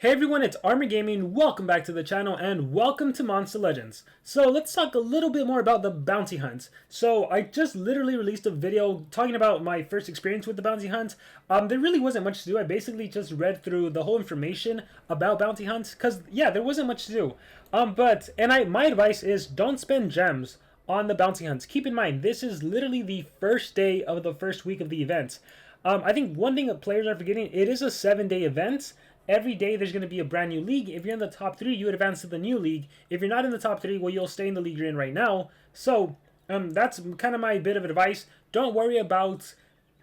Hey everyone, it's Armor Gaming. Welcome back to the channel and welcome to Monster Legends. So let's talk a little bit more about the bounty hunts. So I just literally released a video talking about my first experience with the bounty hunt. There really wasn't much to do. I basically just read through the whole information about bounty hunts because yeah, there wasn't much to do. My advice is don't spend gems on the bounty hunts. Keep in mind, this is literally the first day of the first week of the event. I think one thing that players are forgetting, it is a 7-day event. Every day there's going to be a brand new league. If you're in the top 3, you would advance to the new league. If you're not in the top 3, well, you'll stay in the league you're in right now. So that's kind of my bit of advice. Don't worry about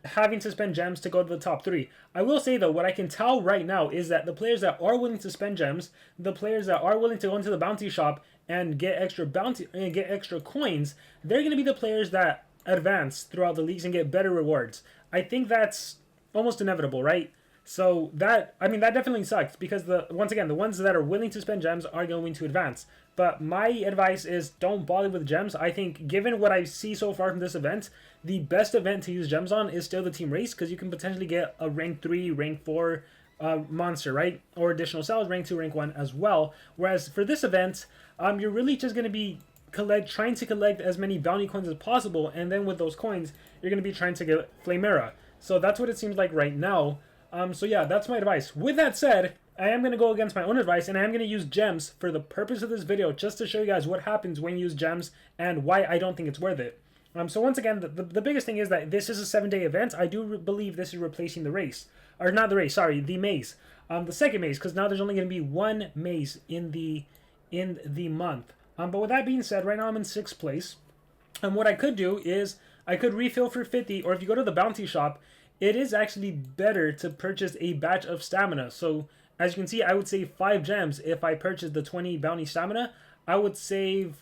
having to spend gems to go to the top 3. I will say though, what I can tell right now is that the players that are willing to spend gems, the players that are willing to go into the bounty shop and get extra bounty and get extra coins, they're going to be the players that advance throughout the leagues and get better rewards. I think that's almost inevitable, right? So that definitely sucks because once again, the ones that are willing to spend gems are going to advance. But my advice is don't bother with gems. I think given what I see so far from this event, the best event to use gems on is still the team race because you can potentially get a rank 3, rank 4 monster, right? Or additional cells, rank 2, rank 1 as well. Whereas for this event, you're really just going to be trying to collect as many bounty coins as possible, and then with those coins, you're going to be trying to get Flamera. So that's what it seems like right now. So yeah, that's my advice. With that said, I am going to go against my own advice, and I am going to use gems for the purpose of this video, just to show you guys what happens when you use gems and why I don't think it's worth it. So once again, the biggest thing is that this is a 7-day event. I do believe this is replacing the race. Or not the race, sorry, the maze. The second maze, because now there's only going to be one maze in the month. But with that being said, right now I'm in 6th place. And what I could do is I could refill for 50, or if you go to the bounty shop, it is actually better to purchase a batch of stamina. So as you can see, I would save 5 gems if I purchased the 20 bounty stamina. I would save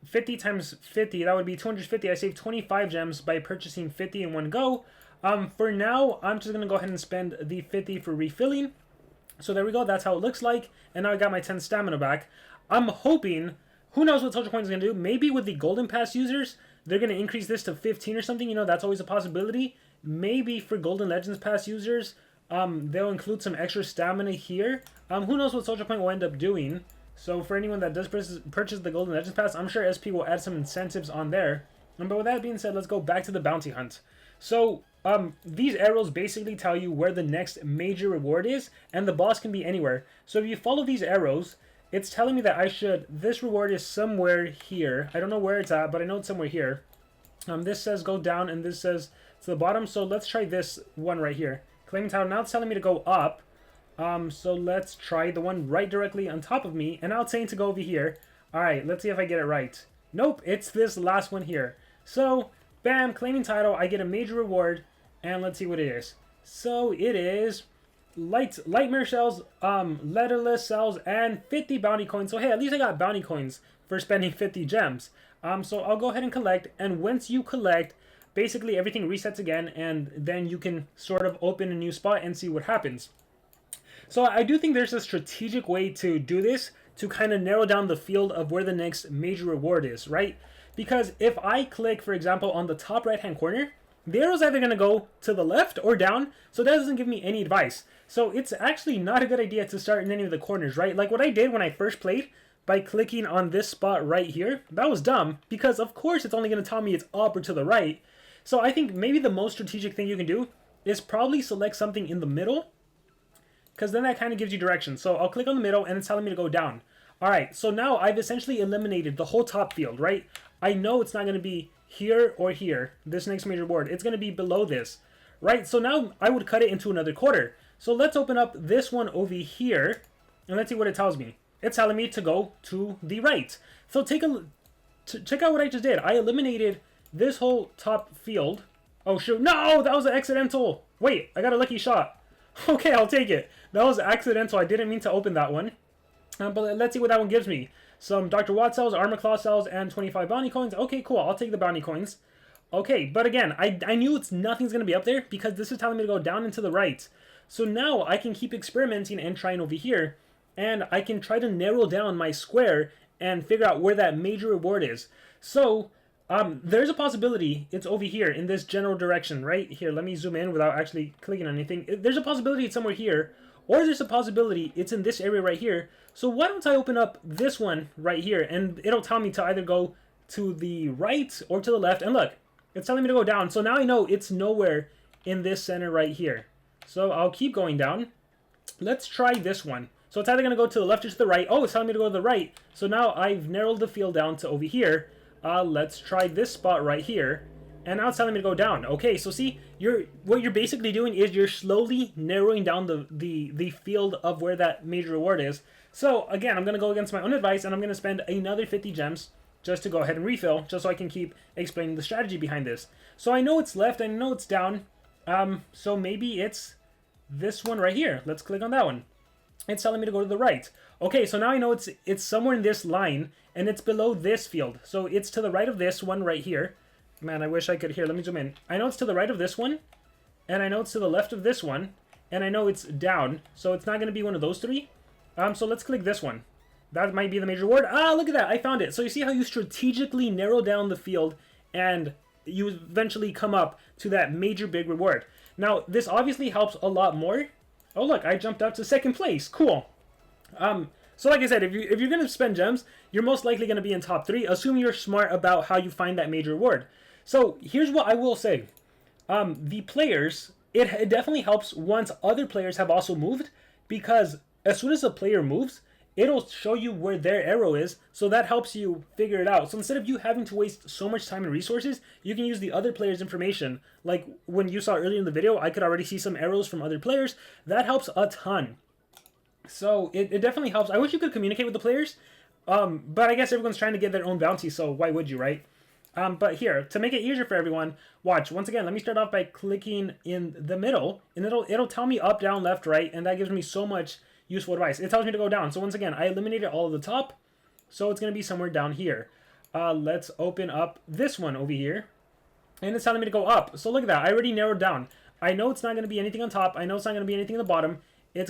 50 times 50, that would be 250. I saved 25 gems by purchasing 50 in one go. For now, I'm just going to go ahead and spend the 50 for refilling. So there we go, that's how it looks like. And now I got my 10 stamina back. I'm hoping, who knows what SocialPoint is going to do. Maybe with the Golden Pass users, they're going to increase this to 15 or something. You know, that's always a possibility. Maybe for Golden Legends Pass users, they'll include some extra stamina here. Who knows what SocialPoint will end up doing. So for anyone that does purchase the Golden Legends Pass, I'm sure SP will add some incentives on there. But with that being said, let's go back to the bounty hunt. So these arrows basically tell you where the next major reward is, and the boss can be anywhere. So if you follow these arrows, it's telling me that this reward is somewhere here. I don't know where it's at, but I know it's somewhere here. This says go down, and this says to the bottom. So let's try this one right here. Claiming tower. Now it's telling me to go up. So let's try the one right directly on top of me. And now it's saying to go over here. Alright, let's see if I get it right. Nope, it's this last one here. So, bam, claiming title. I get a major reward. And let's see what it is. So it is Lightmare cells, letterless cells, and 50 bounty coins. So hey, at least I got bounty coins for spending 50 gems. So I'll go ahead and collect. And once you collect, basically everything resets again, and then you can sort of open a new spot and see what happens. So I do think there's a strategic way to do this to kind of narrow down the field of where the next major reward is, right? Because if I click, for example, on the top right-hand corner, the arrow's either going to go to the left or down, so that doesn't give me any advice. So it's actually not a good idea to start in any of the corners, right? Like what I did when I first played, by clicking on this spot right here, that was dumb, because of course it's only going to tell me it's up or to the right. So I think maybe the most strategic thing you can do is probably select something in the middle, because then that kind of gives you direction. So I'll click on the middle, and it's telling me to go down. Alright, so now I've essentially eliminated the whole top field, right? I know it's not going to be here or here, this next major reward. It's going to be below this, right? So now I would cut it into another quarter. So let's open up this one over here, and let's see what it tells me. It's telling me to go to the right. So check out what I just did. I eliminated this whole top field. Oh shoot, no, that was an accidental. Wait, I got a lucky shot. Okay, I'll take it. That was accidental. I didn't mean to open that one. But let's see what that one gives me. Some Dr. Watt cells, Armor Claw cells, and 25 bounty coins. Okay, cool. I'll take the bounty coins. Okay, but again, I knew nothing's going to be up there because this is telling me to go down and to the right. So now I can keep experimenting and trying over here. And I can try to narrow down my square and figure out where that major reward is. So there's a possibility it's over here in this general direction, right? Here, let me zoom in without actually clicking on anything. There's a possibility it's somewhere here, or there's a possibility it's in this area right here. So why don't I open up this one right here, and it'll tell me to either go to the right or to the left. And look, it's telling me to go down. So now I know it's nowhere in this center right here. So I'll keep going down. Let's try this one. So it's either going to go to the left or to the right. Oh, it's telling me to go to the right. So now I've narrowed the field down to over here. Let's try this spot right here. And now it's telling me to go down. Okay, so see, what you're basically doing is you're slowly narrowing down the field of where that major reward is. So again, I'm going to go against my own advice, and I'm going to spend another 50 gems just to go ahead and refill, just so I can keep explaining the strategy behind this. So I know it's left, I know it's down. So maybe it's this one right here. Let's click on that one. It's telling me to go to the right. Okay, so now I know it's somewhere in this line, and it's below this field. So it's to the right of this one right here. Man, I wish I could. Here, let me zoom in. I know it's to the right of this one, and I know it's to the left of this one, and I know it's down. So it's not going to be one of those three. So let's click this one. That might be the major reward. Ah, look at that. I found it. So you see how you strategically narrow down the field, and you eventually come up to that major big reward. Now, this obviously helps a lot more. Oh, look, I jumped up to second place. Cool. So like I said, if you're going to spend gems, you're most likely going to be in top 3, assuming you're smart about how you find that major reward. So here's what I will say. The players, it definitely helps once other players have also moved, because as soon as a player moves, it'll show you where their arrow is, so that helps you figure it out. So instead of you having to waste so much time and resources, you can use the other player's information. Like when you saw earlier in the video, I could already see some arrows from other players. That helps a ton. So it definitely helps. I wish you could communicate with the players, but I guess everyone's trying to get their own bounty, so why would you, right? But here, to make it easier for everyone, watch. Once again, let me start off by clicking in the middle, and it'll tell me up, down, left, right, and that gives me so much useful advice. It tells me to go down. So once again, I eliminated all of the top, so it's going to be somewhere down here. Let's open up this one over here, and it's telling me to go up. So look at that. I already narrowed down. I know it's not going to be anything on top. I know it's not going to be anything on the bottom. It's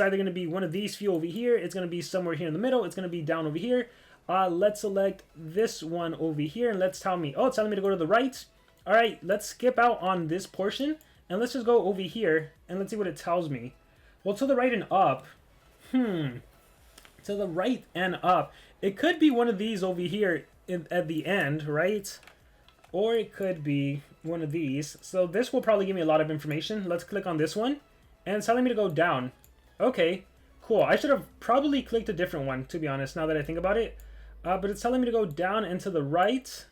either going to be one of these few over here. It's going to be somewhere here in the middle. It's going to be down over here. Let's select this one over here, and let's tell me. Oh, it's telling me to go to the right. All right, let's skip out on this portion, and let's just go over here, and let's see what it tells me. Well, to the right and up. To the right and up. It could be one of these over here at the end, right? Or it could be one of these. So this will probably give me a lot of information. Let's click on this one. And it's telling me to go down. Okay, cool. I should have probably clicked a different one, to be honest, now that I think about it. But it's telling me to go down and to the right.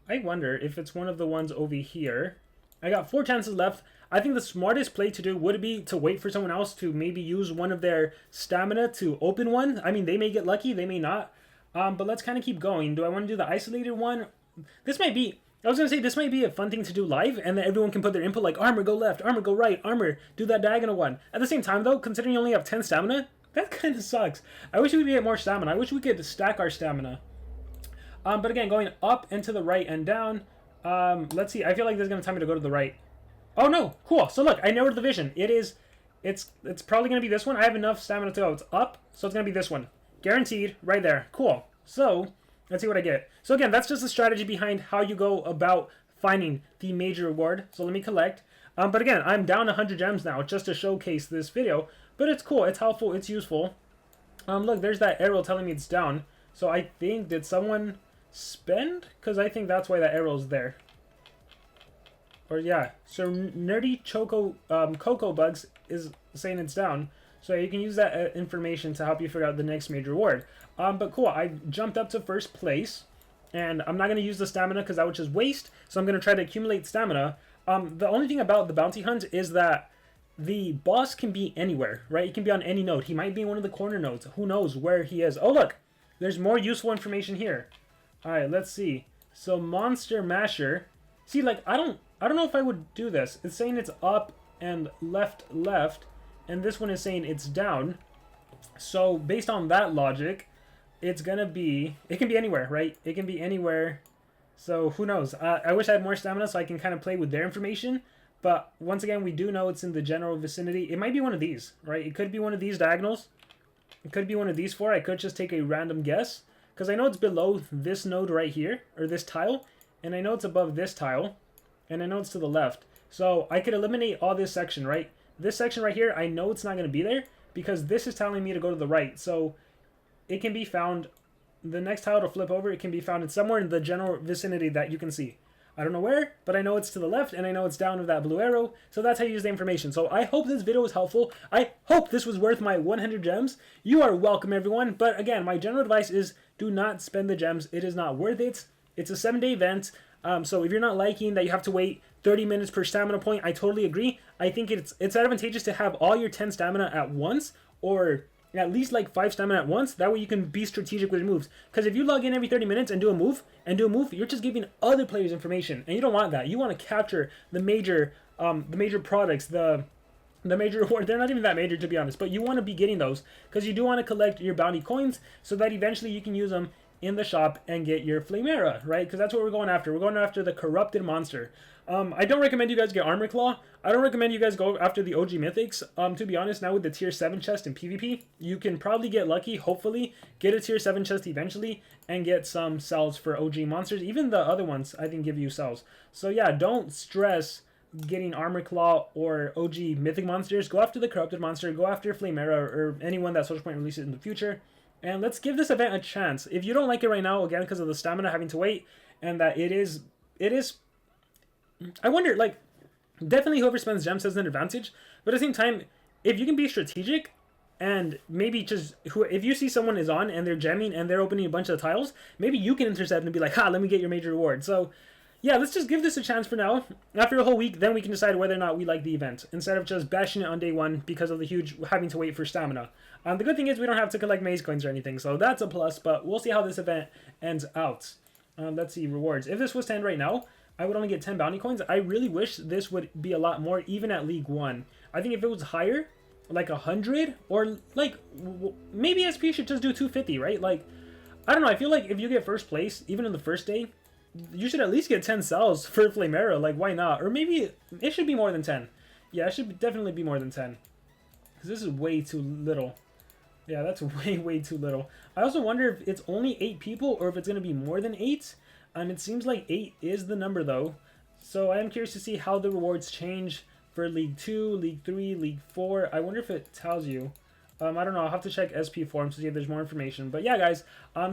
I wonder if it's one of the ones over here. I got 4 chances left. I think the smartest play to do would be to wait for someone else to maybe use one of their stamina to open one. I mean, they may get lucky, they may not. But let's kind of keep going. Do I want to do the isolated one? This might be... I was going to say, this might be a fun thing to do live, and then everyone can put their input like, armor, go left, armor, go right, armor, do that diagonal one. At the same time, though, considering you only have 10 stamina, that kind of sucks. I wish we could get more stamina. I wish we could stack our stamina. But again, going up and to the right and down, let's see. I feel like this is going to tell me to go to the right. Oh, no. Cool. So, look, I narrowed the vision. It's probably going to be this one. I have enough stamina to go. It's up, so it's going to be this one. Guaranteed, right there. Cool. So... let's see what I get. So again, that's just the strategy behind how you go about finding the major reward. So let me collect. But again, I'm down 100 gems now just to showcase this video. But it's cool. It's helpful. It's useful. Look, there's that arrow telling me it's down. So I think, did someone spend? Because I think that's why that arrow's there. Or yeah. So Nerdy Cocoa Bugs is saying it's down. So you can use that information to help you figure out the next major reward. But cool, I jumped up to first place, and I'm not going to use the stamina because that would just waste, so I'm going to try to accumulate stamina. The only thing about the bounty hunt is that the boss can be anywhere, right? He can be on any node. He might be in one of the corner nodes. Who knows where he is? Oh, look! There's more useful information here. Alright, let's see. So, Monster Masher. See, like, I don't know if I would do this. It's saying it's up and left, and this one is saying it's down. So, based on that logic... it's gonna be... it can be anywhere, right? It can be anywhere. So, who knows? I wish I had more stamina so I can kind of play with their information. But, once again, we do know it's in the general vicinity. It might be one of these, right? It could be one of these diagonals. It could be one of these 4. I could just take a random guess. Because I know it's below this node right here. Or this tile. And I know it's above this tile. And I know it's to the left. So, I could eliminate all this section, right? This section right here, I know it's not going to be there because this is telling me to go to the right. So it can be found, the next tile to flip over, it can be found in somewhere in the general vicinity that you can see. I don't know where, but I know it's to the left, and I know it's down with that blue arrow, so that's how you use the information. So I hope this video was helpful. I hope this was worth my 100 gems. You are welcome, everyone. But again, my general advice is do not spend the gems. It is not worth it. It's a 7-day event, so if you're not liking that you have to wait 30 minutes per stamina point, I totally agree. I think it's advantageous to have all your 10 stamina at once, or at least like 5 stamina at once. That way you can be strategic with your moves. Because if you log in every 30 minutes and do a move, you're just giving other players information, and you don't want that. You want to capture the major products, the major reward. They're not even that major, to be honest, but you want to be getting those because you do want to collect your bounty coins so that eventually you can use them in the shop and get your Flamera, right? Because that's what we're going after. We're going after the corrupted monster. I don't recommend you guys get Armor Claw. I don't recommend you guys go after the OG Mythics. To be honest, now with the tier 7 chest in PvP, you can probably get lucky, hopefully, get a tier 7 chest eventually, and get some cells for OG monsters. Even the other ones, I think, give you cells. So yeah, don't stress getting Armor Claw or OG Mythic monsters. Go after the corrupted monster, go after Flamera, or anyone that SocialPoint releases in the future. And let's give this event a chance. If you don't like it right now, again, because of the stamina having to wait, and that it is, I wonder, like, definitely whoever spends gems has an advantage, but at the same time, if you can be strategic, and maybe just, if you see someone is on, and they're gemming, and they're opening a bunch of tiles, maybe you can intercept and be like, ha, let me get your major reward. So, yeah, let's just give this a chance for now. After a whole week, then we can decide whether or not we like the event, instead of just bashing it on day 1 because of the huge having to wait for stamina. The good thing is we don't have to collect maze coins or anything, so that's a plus, but we'll see how this event ends out. Let's see, rewards. If this was to end right now, I would only get 10 bounty coins. I really wish this would be a lot more, even at League 1. I think if it was higher, like 100, or like, maybe SP should just do 250, right? Like, I don't know, I feel like if you get first place, even in the first day, you should at least get 10 cells for Flamera, like, why not? Or maybe it should be more than 10. Yeah, it should definitely be more than 10. Because this is way too little. Yeah, that's way too little. I also wonder if it's only 8 people or if it's going to be more than 8. It seems like 8 is the number, though. So I am curious to see how the rewards change for League 2, League 3, League 4. I wonder if it tells you. I don't know. I'll have to check SP forums to see if there's more information. But yeah, guys.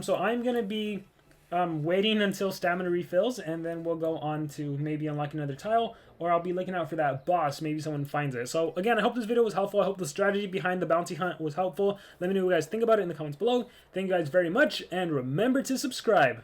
So I'm going to be waiting until stamina refills, and then we'll go on to maybe unlock another tile, or I'll be looking out for that boss. Maybe someone finds it. So again, I hope this video was helpful. I hope the strategy behind the bounty hunt was helpful. Let me know what you guys think about it in the comments below. Thank you guys very much, and remember to subscribe.